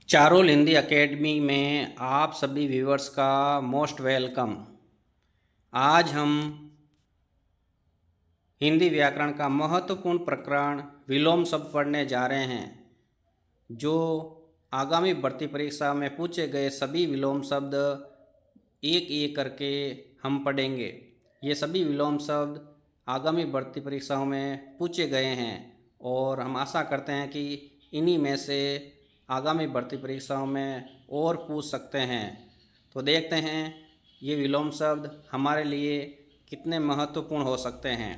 Charul Hindi academy में आप सभी व्यूअर्स का मोस्ट वेलकम। आज हम हिंदी व्याकरण का महत्वपूर्ण प्रकरण विलोम शब्द पढ़ने जा रहे हैं, जो आगामी भर्ती परीक्षा में पूछे गए सभी विलोम शब्द एक एक करके हम पढ़ेंगे। ये सभी विलोम शब्द आगामी भर्ती परीक्षाओं में पूछे गए हैं और हम आशा करते हैं कि इन्हीं में से आगामी भर्ती परीक्षाओं में और पूछ सकते हैं। तो देखते हैं ये विलोम शब्द हमारे लिए कितने महत्वपूर्ण हो सकते हैं।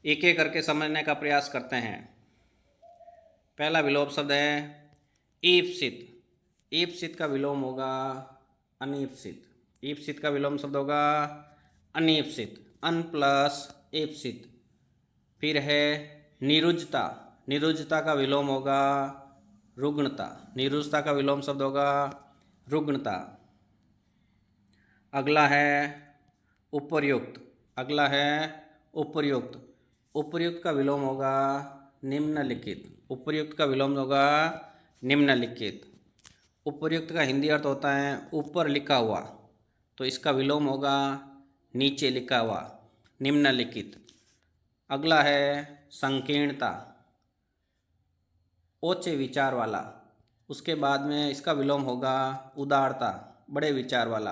एक एक करके समझने का प्रयास करते हैं। पहला विलोम शब्द है ईप्सित। ईप्सित का विलोम होगा अनीप्सित। ईप्सित का विलोम शब्द होगा अनीप्सित, अन प्लस ईप्सित। फिर है निरुजता। निरुजता का विलोम होगा रुग्णता। निरुजता का विलोम शब्द होगा रुग्णता। अगला है उपर्युक्त। अगला है उपर्युक्त। उपर्युक्त का विलोम होगा निम्नलिखित। उपर्युक्त का विलोम होगा निम्नलिखित। उपर्युक्त का हिंदी अर्थ होता है ऊपर लिखा हुआ, तो इसका विलोम होगा नीचे लिखा हुआ, निम्नलिखित। अगला है संकीर्णता, ऊंचे विचार वाला। उसके बाद में इसका विलोम होगा उदारता, बड़े विचार वाला,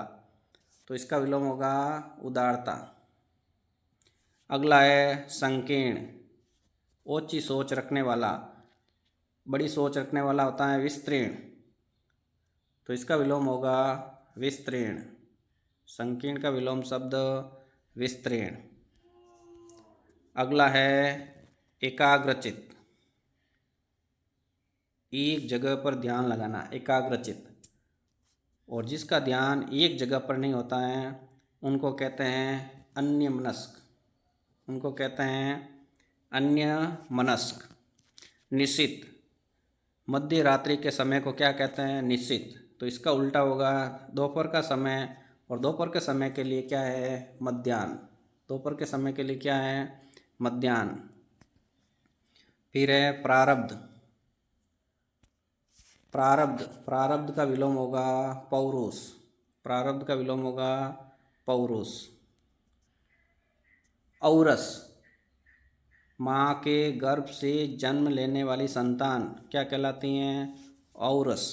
तो इसका विलोम होगा उदारता। अगला है संकीर्ण, ऊंची सोच रखने वाला, बड़ी सोच रखने वाला होता है विस्तीर्ण, तो इसका विलोम होगा विस्तीर्ण। संकीर्ण का विलोम शब्द विस्तीर्ण। अगला है एकाग्रचित, एक जगह पर ध्यान लगाना, एकाग्रचित। और जिसका ध्यान एक जगह पर नहीं होता है उनको कहते हैं अन्यमनस्क। उनको कहते हैं अन्यमनस्क। निशित, मध्य रात्रि के समय को क्या कहते हैं? निशित, तो इसका उल्टा होगा दोपहर का समय, और दोपहर के समय के लिए क्या है? मध्याह्न। दोपहर के समय के लिए क्या है? मध्याह्न। फिर है प्रारब्ध। प्रारब्ध, प्रारब्ध का विलोम होगा पौरुष। प्रारब्ध का विलोम होगा पौरुष। औरस, माँ के गर्भ से जन्म लेने वाली संतान क्या कहलाती हैं? औरस,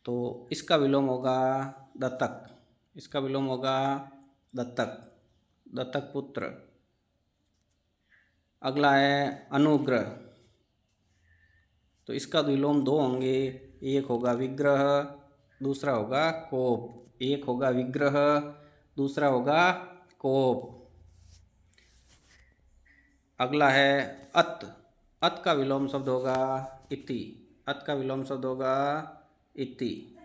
तो इसका विलोम होगा दत्तक। इसका विलोम होगा दत्तक, दत्तक पुत्र। अगला है अनुग्रह, तो इसका विलोम दो होंगे, एक होगा विग्रह, दूसरा होगा कोप। एक होगा विग्रह, दूसरा होगा कोप। अगला है अत। अत का विलोम शब्द होगा इति। अत का विलोम शब्द होगा इति।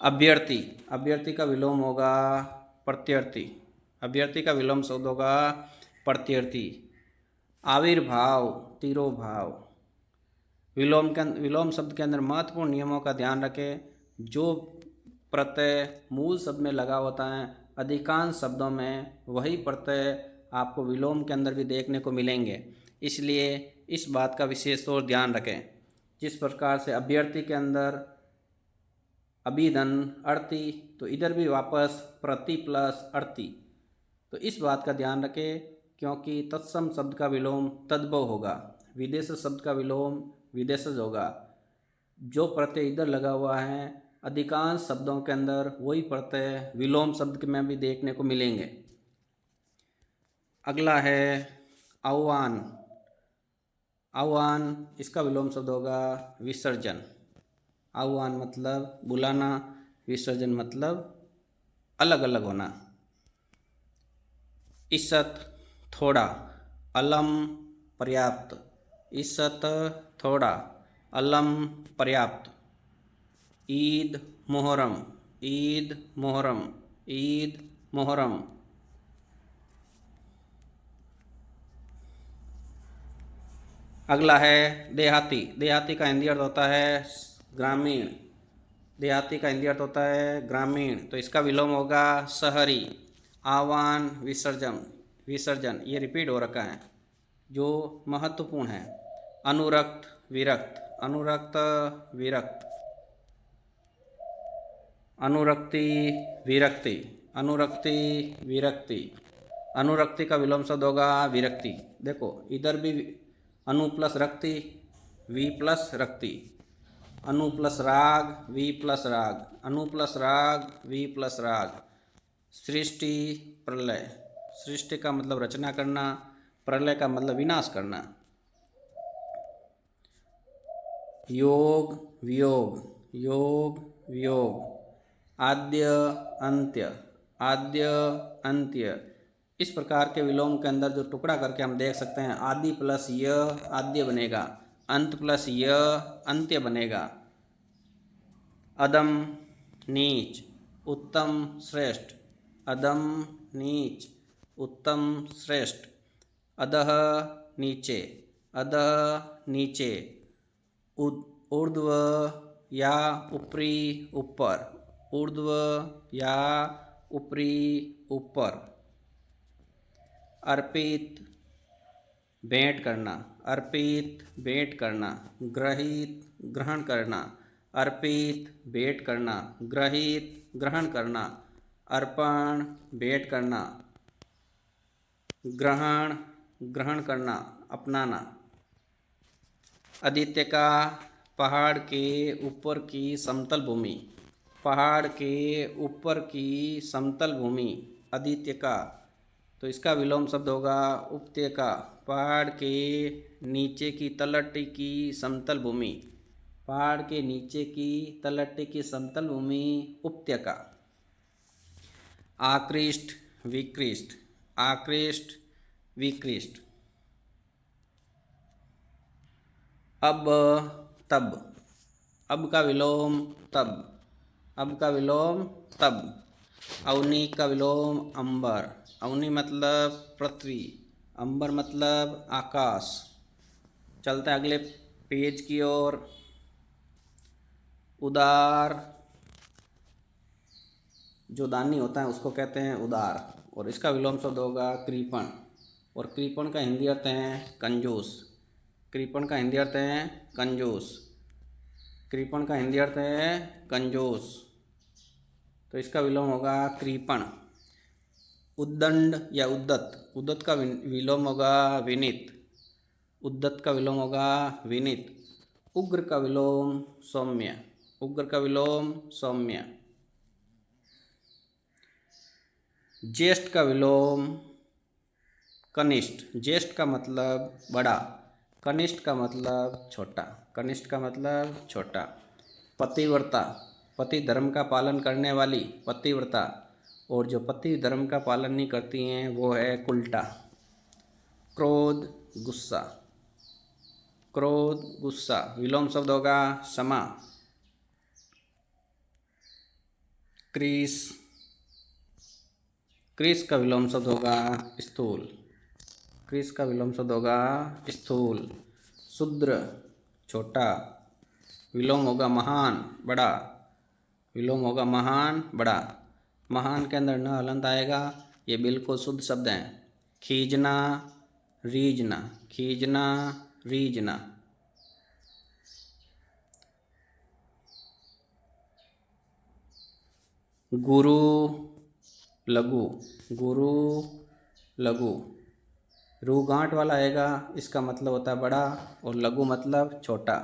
अभ्यर्थी, अभ्यर्थी का विलोम होगा प्रत्यर्थी। अभ्यर्थी का विलोम शब्द होगा प्रत्यर्थी। आविर्भाव, तिरोभाव। विलोम शब्द के अंदर महत्वपूर्ण नियमों का ध्यान रखें। जो प्रत्यय मूल शब्द में लगा होता है, अधिकांश शब्दों में वही प्रत्यय आपको विलोम के अंदर भी देखने को मिलेंगे, इसलिए इस बात का विशेष तौर ध्यान रखें। जिस प्रकार से अभ्यर्थी के अंदर अभिधन अर्थी, तो इधर भी वापस प्रति प्लस अर्थी, तो इस बात का ध्यान रखें, क्योंकि तत्सम शब्द का विलोम तद्भव होगा, विदेश शब्द का विलोम विदेशज होगा। जो प्रत्यय इधर लगा हुआ है, अधिकांश शब्दों के अंदर वही प्रत्यय विलोम शब्द में भी देखने को मिलेंगे। अगला है आह्वान। आह्वान, इसका विलोम शब्द होगा विसर्जन। आह्वान मतलब बुलाना, विसर्जन मतलब अलग अलग होना। ईसत, थोड़ा, अलम पर्याप्त। ईसत थोड़ा, अलम पर्याप्त। ईद मुहर्रम, ईद मुहर्रम, ईद मुहर्रम। अगला है देहाती। देहाती का हिंदी अर्थ होता है ग्रामीण। देहाती का हिंदी अर्थ होता है ग्रामीण, तो इसका विलोम होगा शहरी। आह्वान, विसर्जन, विसर्जन ये रिपीट हो रखा है, जो महत्वपूर्ण है। अनुरक्त, विरक्त। अनुरक्त विरक्त, अनुरक्ति विरक्ति, अनुरक्ति विरक्ति, अनुरक्ति का विलोम शब्द होगा विरक्ति। देखो इधर भी अनु प्लस रक्ति, वी प्लस रक्ति, अनु प्लस राग, वी प्लस राग, अनु प्लस राग, वी प्लस राग। सृष्टि प्रलय, सृष्टि का मतलब रचना करना, प्रलय का मतलब विनाश करना। योग वियोग, योग वियोग, आद्य अंत्य, आद्य अंत्य। इस प्रकार के विलोम के अंदर जो टुकड़ा करके हम देख सकते हैं, आदि प्लस य आद्य बनेगा, अंत प्लस य अंत्य बनेगा। अदम नीच, उत्तम श्रेष्ठ, अदम नीच, उत्तम श्रेष्ठ। अधः नीचे, अधः नीचे, ऊर्ध्व या ऊपरी ऊपर, ऊर्ध्व या ऊपरी ऊपर। अर्पित भेंट करना, अर्पित भेंट करना, ग्रहित ग्रहण करना, अर्पित भेंट करना, ग्रहित ग्रहण करना। अर्पण भेंट करना, ग्रहण ग्रहण करना, अपनाना। आदित्य का पहाड़ के ऊपर की समतल भूमि, पहाड़ के ऊपर की समतल भूमि, आदित्य का। तो इसका विलोम शब्द होगा उपत्य का, पहाड़ के नीचे की तलहटी की समतल भूमि, पहाड़ के नीचे की तलहटी की समतल भूमि उपत्य का। आकृष्ट विकृष्ट, आकृष्ट विकृष्ट। अब तब, अब का विलोम तब, अब का विलोम तब। अवनी का विलोम अंबर, अवनी मतलब पृथ्वी, अंबर मतलब आकाश। चलते अगले पेज की ओर। उदार, जो दानी होता है उसको कहते हैं उदार, और इसका विलोम शब्द होगा कृपण। और कृपण का हिंदी अर्थ है कंजूस, कृपण का हिंदी अर्थ है कंजूस, कृपण का हिंदी अर्थ है कंजूस। तो इसका विलोम होगा कृपण। उद्दंड या उद्दत, उद्दत का विलोम होगा विनीत, उद्दत का विलोम होगा विनीत। उग्र का विलोम सौम्य, उग्र का विलोम सौम्य। ज्येष्ठ का विलोम कनिष्ठ, ज्येष्ठ का मतलब बड़ा, कनिष्ठ का मतलब छोटा, कनिष्ठ का मतलब छोटा। पतिव्रता, पति धर्म का पालन करने वाली पतिव्रता, और जो पति धर्म का पालन नहीं करती हैं वो है उल्टा। क्रोध गुस्सा, क्रोध गुस्सा। विलोम शब्द होगा क्षमा। क्रीस, क्रीस का विलोम शब्द होगा स्थूल, क्रीस का विलोम शब्द होगा स्थूल। शूद्र छोटा, विलोम होगा महान बड़ा, विलोम होगा महान बड़ा। महान के अंदर न हलंत आएगा, ये बिल्कुल शुद्ध शब्द हैं। खींचना रीझना, खींचना रीझना। गुरु लघु, गुरु लघु। रू गांठ वाला आएगा, इसका मतलब होता है बड़ा, और लघु मतलब छोटा।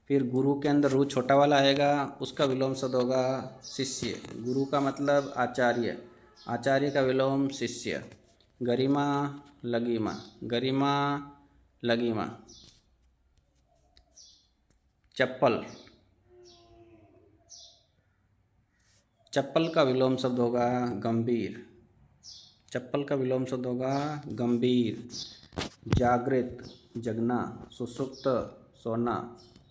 फिर गुरु के अंदर रू छोटा वाला आएगा, उसका विलोम शब्द होगा शिष्य। गुरु का मतलब आचार्य, आचार्य का विलोम शिष्य। गरिमा लगीमा, गरिमा लगीमा। चप्पल, चप्पल का विलोम शब्द होगा गंभीर, चप्पल का विलोम शब्द होगा गंभीर। जागृत जगना, सुसुप्त सोना,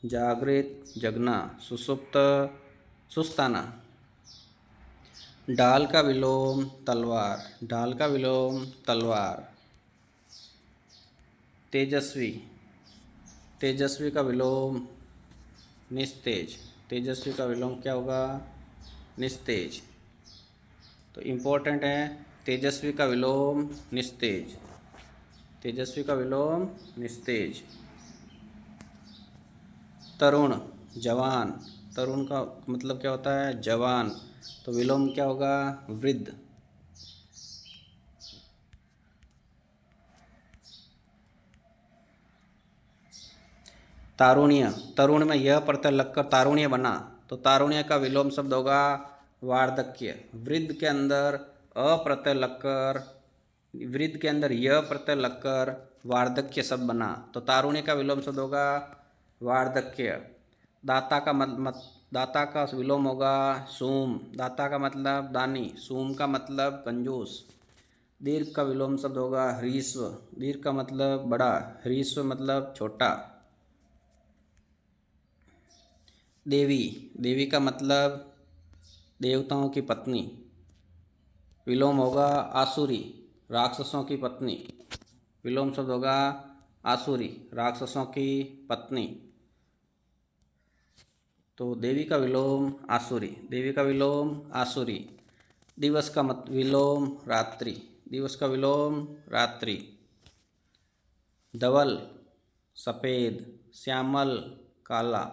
जागृत जगना, सुसुप्त सुस्ताना। ढाल का विलोम तलवार, ढाल का विलोम तलवार। तेजस्वी, तेजस्वी का विलोम निस्तेज, तेजस्वी का विलोम क्या होगा निस्तेज। तो इम्पोर्टेंट है, तेजस्वी का विलोम निस्तेज, तेजस्वी का विलोम निस्तेज। तरुण, जवान। तरुण का मतलब क्या होता है? जवान। तो विलोम क्या होगा? वृद्ध। तारुण्य, तरुण में यह प्रत्यय लगकर तारुण्य बना, तो तारुण्य का विलोम शब्द होगा वार्धक्य। वृद्ध के अंदर अ प्रत्यय लगकर, वृद्ध के अंदर यह प्रत्यय लगकर वार्धक्य शब्द बना, तो तारुण्य का विलोम शब्द होगा वार्धक्य। दाता का दाता का विलोम होगा सूम। दाता का मतलब दानी, सूम का मतलब कंजूस। दीर्घ का विलोम शब्द होगा ह्रीस्व। दीर्घ का मतलब बड़ा, ह्रीस्व मतलब छोटा। देवी, देवी का मतलब देवताओं की पत्नी। विलोम होगा आसुरी, राक्षसों की पत्नी। विलोम शब्द होगा आसुरी, राक्षसों की पत्नी। तो देवी का विलोम आसुरी, देवी का विलोम आसुरी। दिवस का विलोम रात्रि, दिवस का विलोम रात्रि। धवल सफ़ेद, श्यामल काला।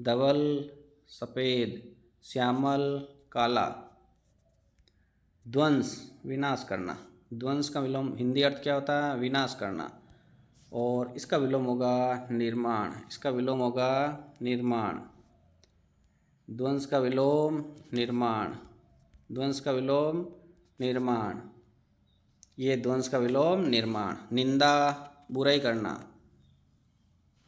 धवल सफ़ेद, श्यामल काला। ध्वंस विनाश करना, ध्वंस का विलोम हिंदी अर्थ क्या होता है? विनाश करना। और इसका विलोम होगा निर्माण, इसका विलोम होगा निर्माण। ध्वंस का विलोम निर्माण, ध्वंस का विलोम निर्माण। ये ध्वंस का विलोम निर्माण। निंदा बुराई करना।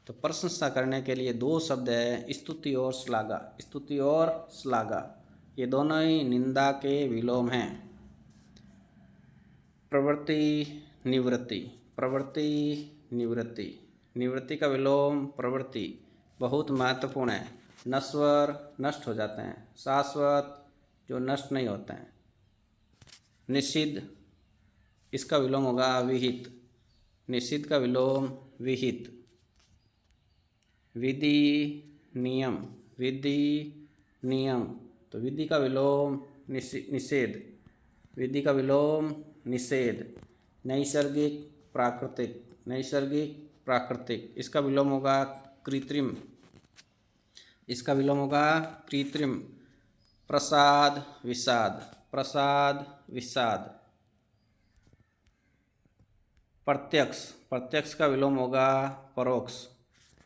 तो प्रशंसा करने के लिए दो शब्द है, स्तुति और श्लाघा। स्तुति और श्लाघा ये दोनों ही निंदा के विलोम हैं। प्रवृत्ति निवृत्ति, प्रवृत्ति निवृत्ति। निवृत्ति का विलोम प्रवृत्ति, बहुत महत्वपूर्ण है। नश्वर नष्ट हो जाते हैं, शाश्वत जो नष्ट नहीं होते हैं। निषिद्ध, इसका विलोम होगा विहित। निषिद्ध का विलोम विहित। विधि नियम, विधि नियम। तो विधि का विलोम निषेध, विधि का विलोम निषेध। नैसर्गिक प्राकृतिक, नैसर्गिक प्राकृतिक। इसका विलोम होगा कृत्रिम, इसका विलोम होगा कृत्रिम। प्रसाद विषाद, प्रसाद विषाद। प्रत्यक्ष, प्रत्यक्ष का विलोम होगा परोक्ष।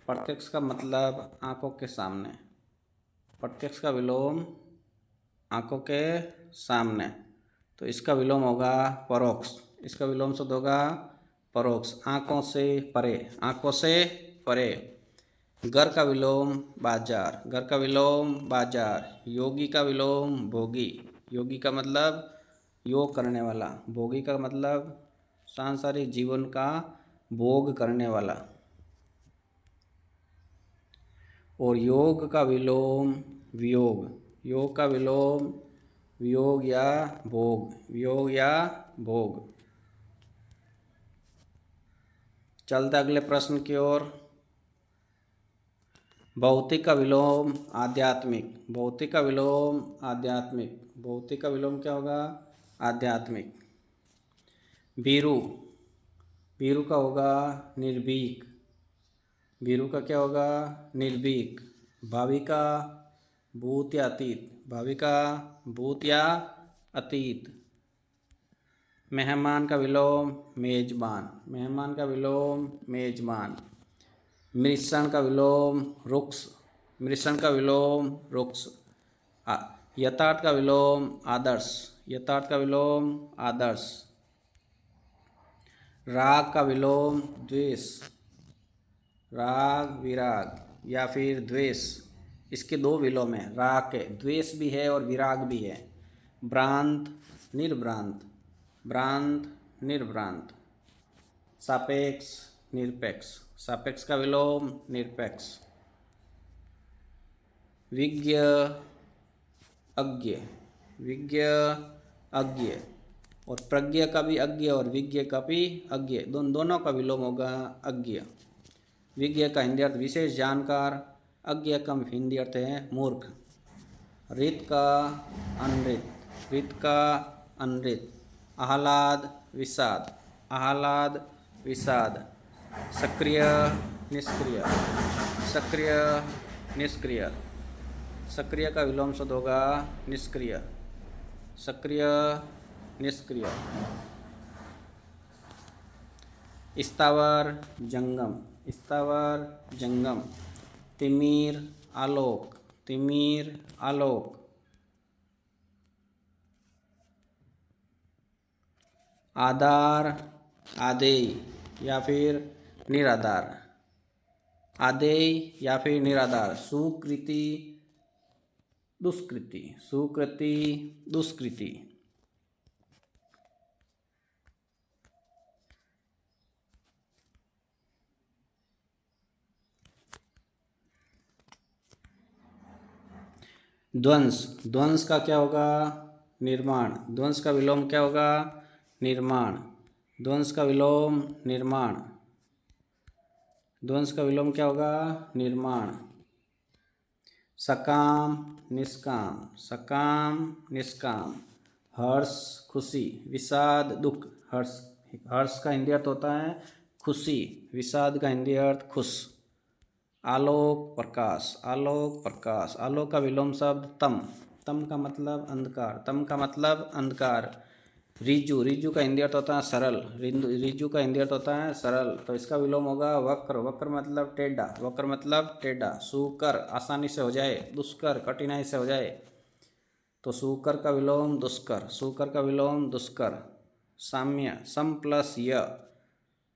प्रत्यक्ष का मतलब आंखों के सामने, प्रत्यक्ष का विलोम आंखों के सामने। तो इसका विलोम होगा परोक्ष, इसका विलोम शब्द होगा परोक्ष। आंखों से परे, आंखों से परे। घर का विलोम बाजार, घर का विलोम बाजार। योगी का विलोम भोगी, योगी का मतलब योग करने वाला। भोगी का मतलब सांसारिक जीवन का भोग करने वाला। और योग का विलोम वियोग, योग का विलोम वियोग या भोग, वियोग या भोग। चलते अगले प्रश्न की ओर। भौतिक का विलोम आध्यात्मिक, भौतिक का विलोम आध्यात्मिक। भौतिक का विलोम क्या होगा? आध्यात्मिक। भीरु, भीरु का होगा निर्भीक, भीरु का क्या होगा? निर्भीक। भाविका भूत या अतीत, भाविका भूत या अतीत। मेहमान का विलोम मेजबान, मेहमान का विलोम मेजबान। मृषण का विलोम रुक्ष, मृषण का विलोम रुक्ष। यथार्थ का विलोम आदर्श, यथार्थ का विलोम आदर्श। राग का विलोम द्वेष, राग विराग या फिर द्वेष। इसके दो विलोम हैं राग के, द्वेष भी है और विराग भी है। भ्रांत निर्भ्रांत, भ्रांत निर्भ्रांत। सापेक्ष निरपेक्ष, सापेक्ष का विलोम निरपेक्ष। विज्ञ अज्ञ, विज्ञ अज्ञ। और प्रज्ञ का भी अज्ञ और विज्ञ का भी अज्ञ, दोनों का विलोम होगा अज्ञ। विज्ञ का हिंदी अर्थ विशेष जानकार, अज्ञ का हिंदी अर्थ है मूर्ख। रित का अनृत, रित का अनृत। आह्लाद विषाद, आह्लाद विषाद। सक्रिय निष्क्रिय, सक्रिय, निष्क्रिय। सक्रिय का विलोम शब्द होगा निष्क्रिय। सक्रिय, निष्क्रिय। स्थावर, जंगम। स्थावर, जंगम। तिमिर, आलोक। तिमिर, आलोक। आधार, आदेय या फिर निराधार। आदेय या फिर निराधार। सुकृति, दुष्कृति। सुकृति, दुष्कृति। ध्वंस। ध्वंस का क्या होगा? निर्माण। ध्वंस का विलोम क्या होगा? निर्माण। ध्वंस का विलोम निर्माण। ध्वंस का विलोम क्या होगा? निर्माण। सकाम, निष्काम। सकाम, निष्काम। हर्ष, खुशी। विषाद, दुख। हर्ष का हिंदी अर्थ होता है खुशी। विषाद का हिंदी अर्थ खुश। आलोक, प्रकाश। आलोक, प्रकाश। आलोक का विलोम शब्द तम। तम का मतलब अंधकार। तम का मतलब अंधकार। रिजु। रिजु का हिंदी अर्थ होता है सरल। रिजु का हिंदी अर्थ होता है सरल, तो इसका विलोम होगा वक्र। वक्र मतलब टेढ़ा। वक्र मतलब टेढ़ा। सुकर, आसानी से हो जाए। दुष्कर, कठिनाई से हो जाए। तो सुकर का विलोम दुष्कर। सुकर का विलोम दुष्कर। साम्य, सम प्लस य,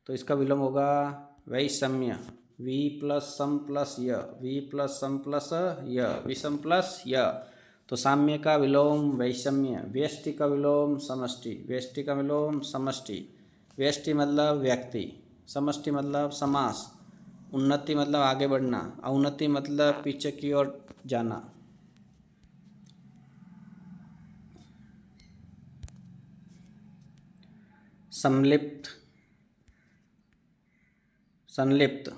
तो इसका विलोम होगा वैषम्य। वी प्लस सम प्लस य। वी प्लस सम प्लस य। विषम प्लस य, तो साम्य का विलोम वैषम्य। व्यष्टि का विलोम समष्टि। व्यष्टि का विलोम समष्टि। व्यष्टि मतलब व्यक्ति। समष्टि मतलब समास। उन्नति मतलब आगे बढ़ना। अवनति मतलब पीछे की ओर जाना। संलिप्त, संलिप्त।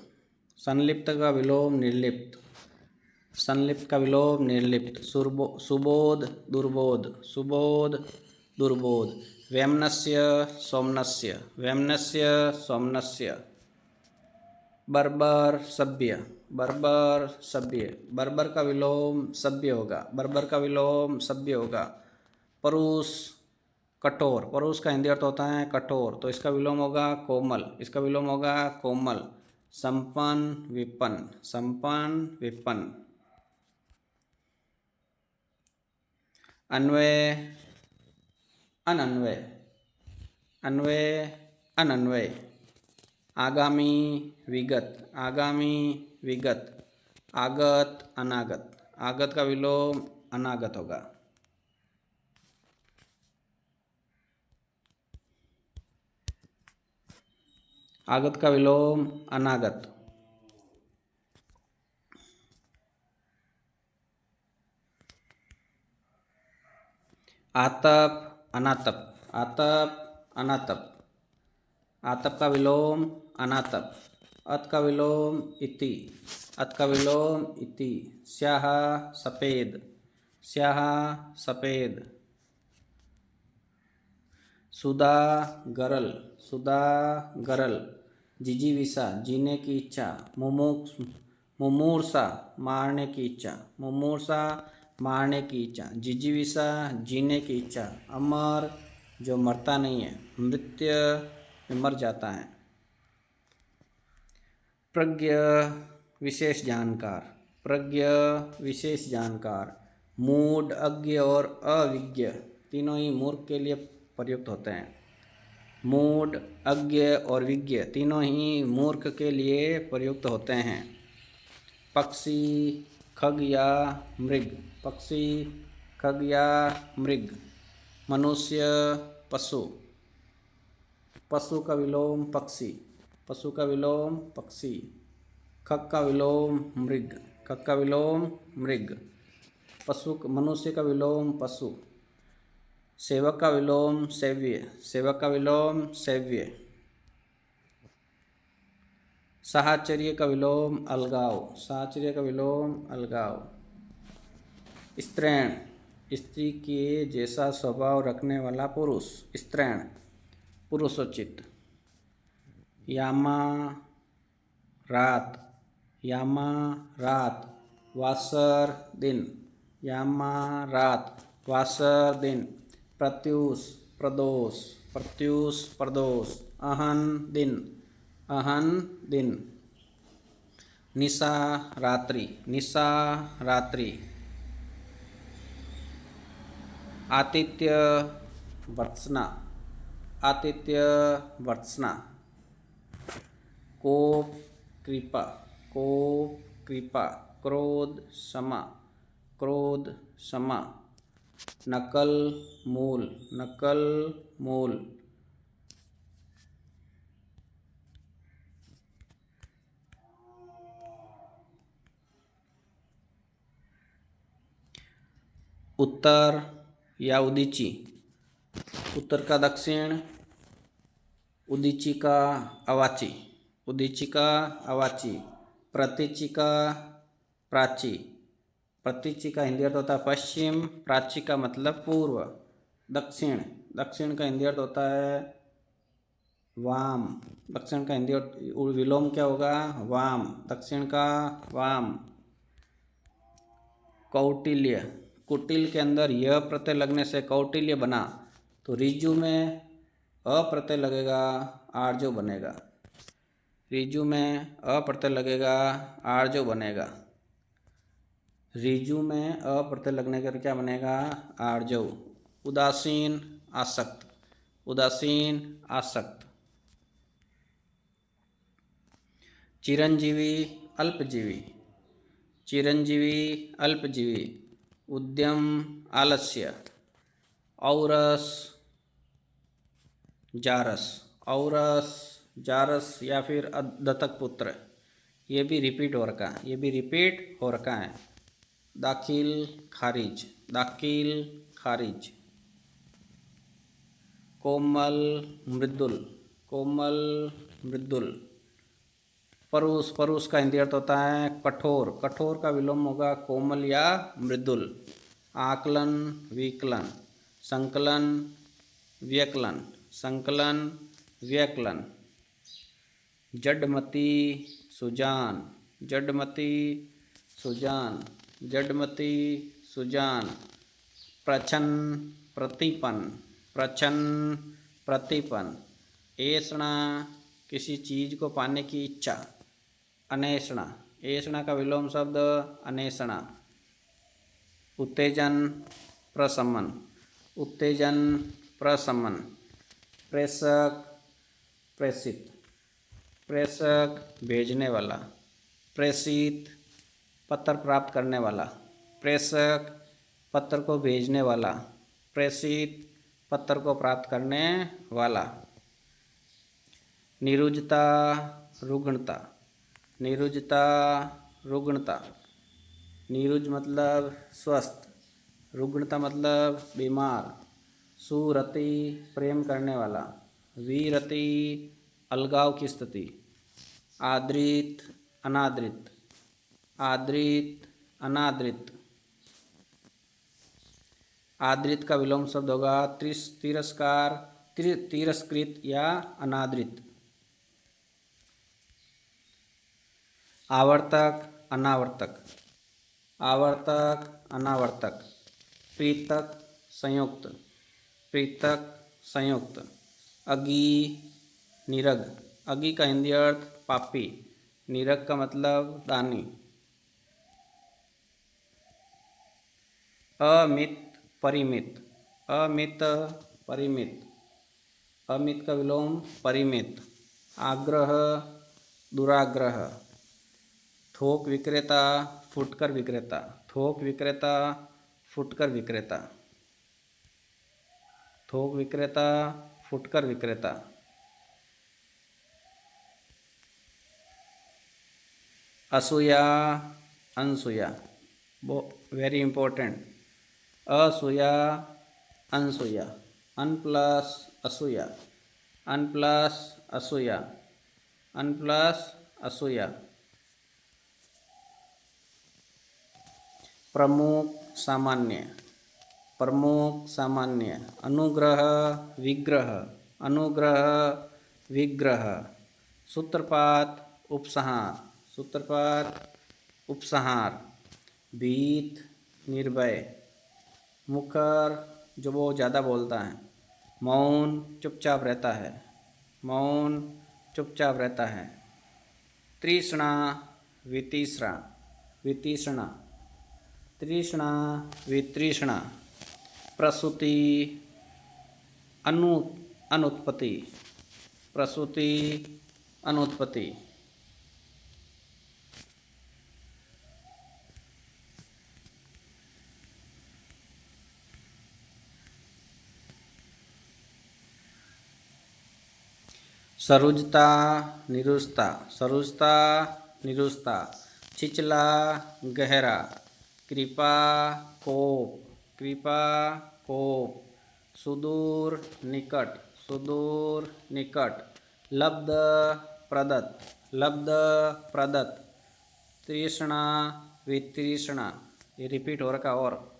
संलिप्त का विलोम निर्लिप्त। संलिप्त का विलोम निर्लिप्त। सुबोध, दुर्बोध। सुबोध, दुर्बोध। वैम्नस्य, सोमनस्य। वैम्नस्य, सोमनस्य। बर्बर, सभ्य। बर्बर, सभ्य। बर्बर का विलोम सभ्य होगा। बर्बर का विलोम सभ्य होगा। परुष, कठोर। परुष का हिंदी अर्थ होता है कठोर, तो इसका विलोम होगा कोमल। इसका विलोम होगा कोमल। संपन्न, विपन्न। संपन्न, विपन्न। अन्वय, अनन्वय। अन्वय, अनन्वय। आगामी, विगत। आगामी, विगत। आगत, अनागत। आगत का विलोम अनागत होगा। आगत का विलोम अनागत। आतप, अनातप। आतप, अनातप। आतप का विलोम अनातप। अत का विलोम इति। अत का विलोम इति। स्याह, सफेद। स्याह, सफेद। सुधा, गरल। सुधा, गरल। जिजीविषा, जीने की इच्छा। मुमूर्षा, मारने की इच्छा। मुमूर्षा, मारने की इच्छा। जिजीविषा, जीने की इच्छा। अमर, जो मरता नहीं है। मृत्य, में मर जाता है। प्रज्ञ, विशेष जानकार। प्रज्ञ, विशेष जानकार। मूढ़, अज्ञ और अविज्ञ तीनों ही मूर्ख के लिए प्रयुक्त होते हैं। मूढ़, अज्ञ और विज्ञ तीनों ही मूर्ख के लिए प्रयुक्त होते हैं। पक्षी, खग या मृग। पक्षी, खग या मृग। मनुष्य, पशु। पशु का विलोम पक्षी। पशु का विलोम पक्षी। खग का विलोम मृग। खग का विलोम मृग। पशु, मनुष्य का विलोम पशु। सेवक का विलोम सेव्य। सेवक का विलोम सेव्य। साहचर्य का विलोम अलगाव। साहचर्य का विलोम अलगाव। स्त्रैण, स्त्री के जैसा स्वभाव रखने वाला पुरुष। स्त्रैण, पुरुषोचित। यामा, रात। यामा रात, वासर दिन, यामा रात, वासर दिन। प्रत्यूष प्रदोष, प्रत्यूष प्रदोष, अहन दिन, अहन दिन। निशा रात्रि, निशा रात्रि। आतिथ्य वर्त्सना, आतिथ्य वर्त्सना। कोप कृपा, कोप कृपा। क्रोध क्षमा, क्रोध क्षमा। नकल मूल, नकल मूल। उत्तर या उदीची, उत्तर का दक्षिण, उदीची का अवाची, उदीची का अवाची। प्रतीची का प्राची, प्रतीची का हिंदी अर्थ होता है पश्चिम, प्राची का मतलब पूर्व। दक्षिण, दक्षिण का हिंदी अर्थ होता है वाम, दक्षिण का हिंदी विलोम क्या होगा? वाम, दक्षिण का वाम। कौटिल्य, कुटिल के अंदर यह प्रत्यय लगने से कौटिल्य बना, तो रिजु में अ प्रत्यय लगेगा, आर्जो बनेगा। रिजु में अ प्रत्यय लगेगा, आर्जो बनेगा। रिजु में अ प्रत्यय लगने का क्या बनेगा? आर्जो। उदासीन आसक्त, उदासीन आसक्त। चिरंजीवी अल्पजीवी, चिरंजीवी अल्पजीवी। उद्यम आलस्य। औरस जारस, औरस जारस या फिर दत्तक पुत्र, ये भी रिपीट हो रखा है, ये भी रिपीट हो रखा है। दाखिल खारिज, दाखिल खारिज। कोमल मृदुल, कोमल मृदुल। परुष, परुष का हिंदी अर्थ होता है कठोर, कठोर का विलोम होगा कोमल या मृदुल। आकलन विकलन, संकलन व्यकलन, संकलन व्यकलन। जडमती सुजान, जडमती सुजान, जडमती सुजान। प्रच्छन्न प्रतिपन्न, प्रच्छन्न प्रतिपन्न। ऐषणा किसी चीज को पाने की इच्छा, अन्वेषणा, ऐषणा का विलोम शब्द अन्वेषणा। उत्तेजन प्रशमन, उत्तेजन प्रशमन। प्रेषक प्रेषित, प्रेषक भेजने वाला, प्रेषित पत्र प्राप्त करने वाला, प्रेषक पत्र को भेजने वाला, प्रेषित पत्र को प्राप्त करने वाला। निरुजता रुग्णता, निरुजता रुग्णता। नीरुज मतलब स्वस्थ, रुग्णता मतलब बीमार। सुरति प्रेम करने वाला, वीरति अलगाव की स्थिति। आदृत अनादृत, आदृत अनादृत। आदृत का विलोम शब्द होगा तिरस्कार, तिरस्कृत या अनादृत। आवर्तक अनावर्तक, आवर्तक अनावर्तक। प्रीतक संयुक्त, प्रीतक संयुक्त। अगी निरग, अगी का हिंदी अर्थ पापी, निरग का मतलब दानी। अमित परिमित, अमित परिमित, अमित का विलोम परिमित। आग्रह दुराग्रह। थोक विक्रेता फुटकर विक्रेता, थोक विक्रेता फुटकर विक्रेता, थोक विक्रेता फुटकर विक्रेता। असूया अनसूया, वेरी इंपॉर्टेंट। असूया अनसूया, अन प्लस असूया, अन प्लस असूया, अन प्लस असूया। प्रमुख सामान्य, प्रमुख सामान्य। अनुग्रह विग्रह, अनुग्रह विग्रह। सूत्रपात उपसंहार, सूत्रपात, उपसंहार। भीत, निर्भय। मुखर, जो वो ज़्यादा बोलता है। मौन, चुपचाप रहता है। मौन, चुपचाप रहता है। तृष्णा, वितृष्णा, वितृष्णा। तृष्णा, वितृष्णा। प्रसूति, अनुत्पत्ति। प्रसूति, अनुत्पत्ति। सरुजता, निरुजता। सरुजता, निरुजता। छिछला, गहरा। कृपा, कोप। कृपा, कोप। सुदूर, निकट। सुदूर, निकट। लब्ध, प्रदत्त। लब्ध, प्रदत्त। तृष्णा, वितृष्णा। ये रिपीट हो रखा और।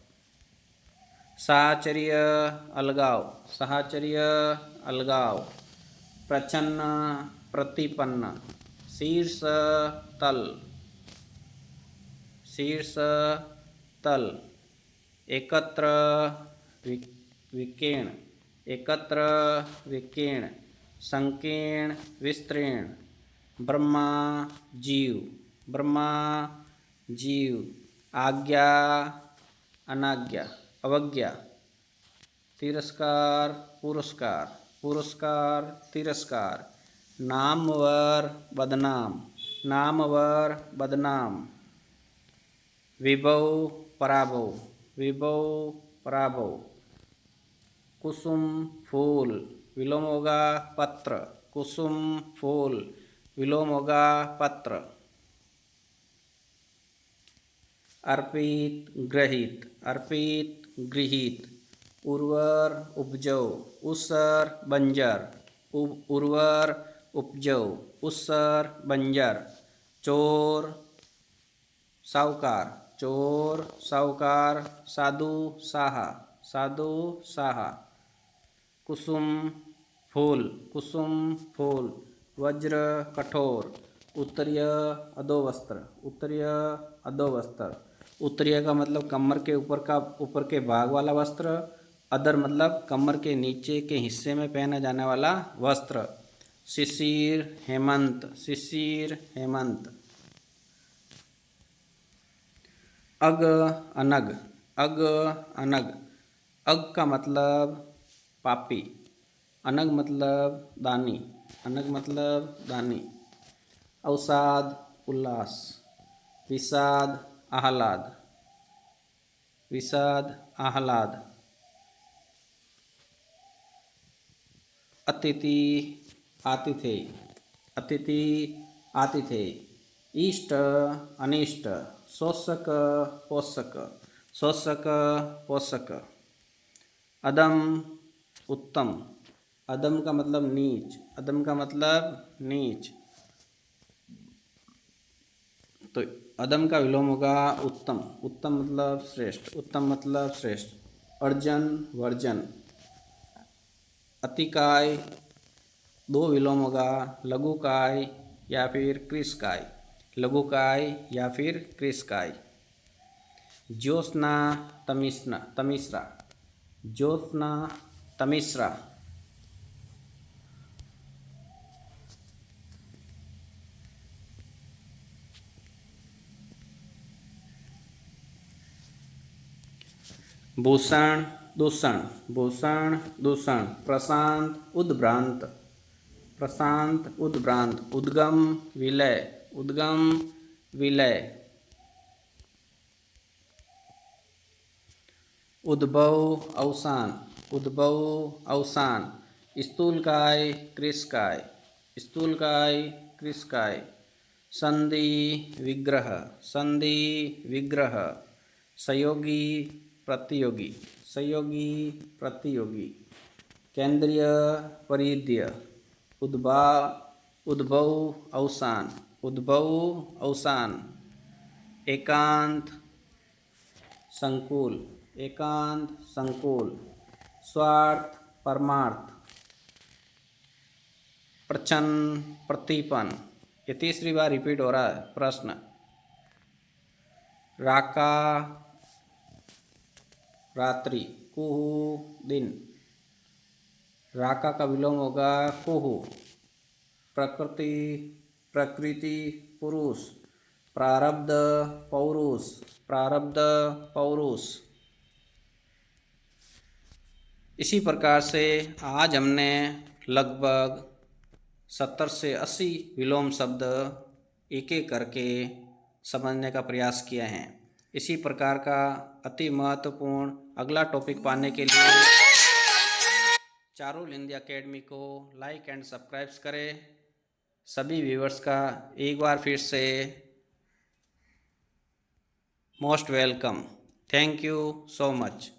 साहचर्य, अलगाव। साहचर्य, अलगाव। प्रच्छन्न, प्रतिपन्न। शीर्ष, तल। शीर्ष, तल। एकत्र, विकीर्ण। एकत्र, विकीर्ण। संकीर्ण, विस्तीर्ण। ब्रह्मा, जीव। ब्रह्मा, जीव। आज्ञा, अनाज्ञा, अवज्ञा। तिरस्कार, पुरस्कार। पुरस्कार, तिरस्कार। नामवर, बदनाम। नामवर, बदनाम। विभव, पराभव। विभव, पराभव। कुसुम, फूल। विलोम होगा पत्र। कुसुम, फूल। विलोम होगा पत्र। अर्पित, गृहीत। अर्पित, गृहीत। उर्वर, उपजौ। उसर, बंजर। उर्वर, उपजौ। उसर, बंजर। चोर, साहूकार। चोर, साहूकार। साधु, साहा। साधु, साहा। कुसुम, फूल। कुसुम, फूल। वज्र, कठोर। उत्तरीय, अधोवस्त्र। उत्तरीय, अधोवस्त्र। उत्तरीय का मतलब कमर के ऊपर के भाग वाला वस्त्र। अधर मतलब कमर के नीचे के हिस्से में पहना जाने वाला वस्त्र। शिशिर, हेमंत। शिशिर, हेमंत। अग, अनग। अग, अनग। अग का मतलब पापी। अनग मतलब दानी। अनग मतलब दानी। अवसाद, उल्लास। विषाद, आह्लाद। विषाद, आह्लाद। अतिथि, आतिथेय। अतिथि, आतिथेय। इष्ट, अनिष्ट। शोषक, पोषक। शोषक, पोषक। अदम, उत्तम। अदम का मतलब नीच। अदम का मतलब नीच। तो अदम का विलोम होगा उत्तम। उत्तम मतलब श्रेष्ठ। उत्तम मतलब श्रेष्ठ। अर्जन, वर्जन। अतिकाय, दो विलोम होगा लघुकाय या फिर कृशकाय। लघुकाय या फिर कृशकाय। ज्योत्स्ना, तमिस्ना, तमिश्रा। ज्योत्स्ना, तमिश्रा। भूषण, दूषण। भूषण, दूषण। प्रशांत, उद्भ्रांत। प्रशांत, उद्भ्रांत। उद्गम, विलय। उद्गम, विलय। उद्भव, अवसान। उद्भव, अवसान। स्थूलकाय, कृशकाय। स्थूलकाय, कृशकाय। संधि, विग्रह। संधि, विग्रह। सहयोगी, प्रतियोगी। सहयोगी, प्रतियोगी। केंद्रीय, परिधीय। उद्भव, अवसान। उद्भव, अवसान। एकांत, संकुल। एकांत, संकुल। स्वार्थ, परमार्थ। प्रच्छन्न, प्रतिपन्न। ये तीसरी बार रिपीट हो रहा है प्रश्न। राका रात्रि, कुहू दिन। राका का विलोम होगा कुहू। प्रकृति प्रकृति पुरुष। प्रारब्ध पौरुष, प्रारब्ध पौरुष। इसी प्रकार से आज हमने लगभग 70 से 80 विलोम शब्द एक एक करके समझने का प्रयास किया है। इसी प्रकार का अति महत्वपूर्ण अगला टॉपिक पाने के लिए चारुल हिंदी एकेडमी को लाइक एंड सब्सक्राइब करें। सभी व्यूअर्स का एक बार फिर से most welcome. Thank you so much.